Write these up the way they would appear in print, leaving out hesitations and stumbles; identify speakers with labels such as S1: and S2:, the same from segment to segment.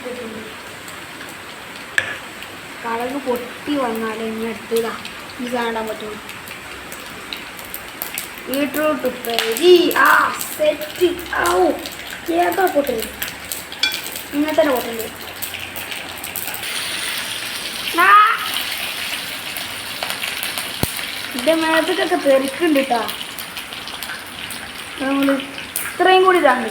S1: ഇട്ടിട്ടുണ്ട്. കടക് പൊട്ടി വന്നാലേ ഇനി എടുത്തതാ ഈ സാധനം പറ്റുള്ളൂ. ബീട്രൂട്ട് ഉപ്പേരി സെറ്റ്. ഏതാ പൊട്ടല്? ഇങ്ങനെ തന്നെ പൊട്ടല്. എൻ്റെ മേത്തൊക്കെ തെറിക്കുന്നുണ്ട് കേട്ടോ. നമ്മൾ ഇത്രയും കൂടി ഇതാണ്ട്.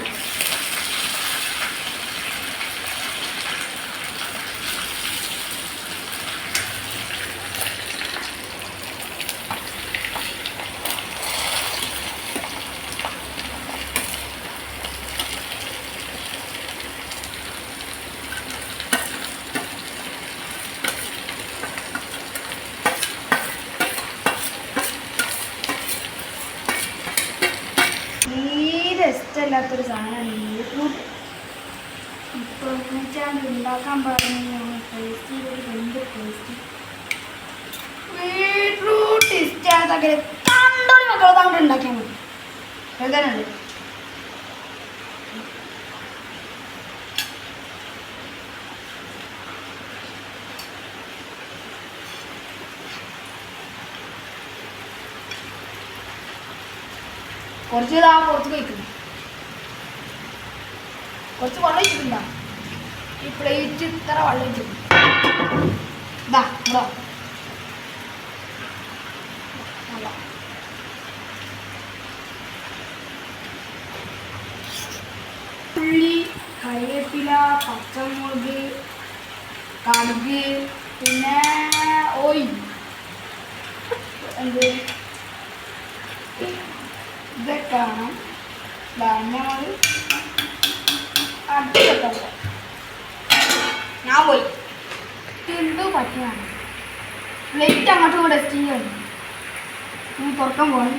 S1: ഇഷ്ടമില്ലാത്തൊരു സാധനമാണ് ബീട്രൂട്ട്. ഇപ്പോൾ വെച്ചാൽ ഉണ്ടാക്കാൻ പാടുന്ന ടേസ്റ്റ് ചെയ്ത് എന്ത് ടേസ്റ്റ്. ബീട്രൂട്ട് ഇഷ്ടമാകാതെ കണ്ടോടി മക്കളെ അങ്ങോട്ട് ഉണ്ടാക്കിയാൽ മതി. എഴുതാനുണ്ട്. കുറച്ച് പുറത്ത് കഴിക്കുന്നു. കുറച്ച് വെള്ളം ഒഴിച്ചിട്ടുണ്ടോ? ഈ പ്ലേറ്റ് ഇത്ര വെള്ളം ഒഴിച്ചിട്ടുണ്ട്. ഇതാ ഉള്ളി, കറിവേപ്പില, പച്ചമുളക്, കടുക്, പിന്നെ ഓയിൽ, എന്ത് ഇതൊക്കെയാണ് ധാന്യങ്ങൾ. ഞാൻ പോയി എന്തോ പറ്റിയാണ്. പ്ലേറ്റ് അങ്ങോട്ടും കൂടെ ടെസ്റ്റ് ചെയ്യാണ്. ഞാൻ തുറക്കാൻ പോകണം.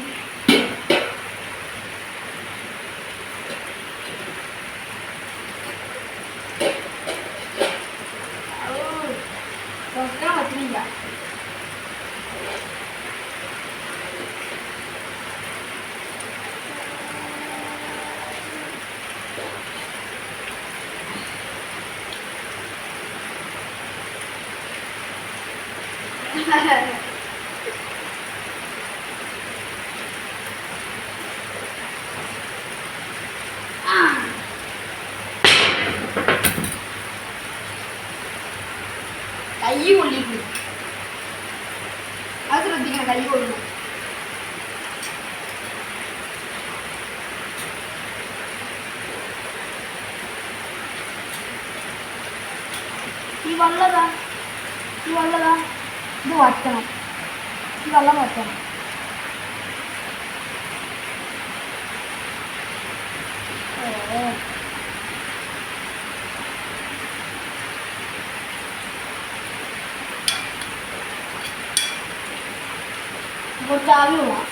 S1: തുറക്കാൻ പറ്റുന്നില്ല. കൈ കൊള്ളിക്കും. അത് ശ്രദ്ധിക്കണം, കൈ കൊള്ളുന്നു. ഈ വെള്ളതാ ഇത് വറ്റണം. ഈ വെള്ളം വറ്റണം. കുറച്ച് ആവി വേണം.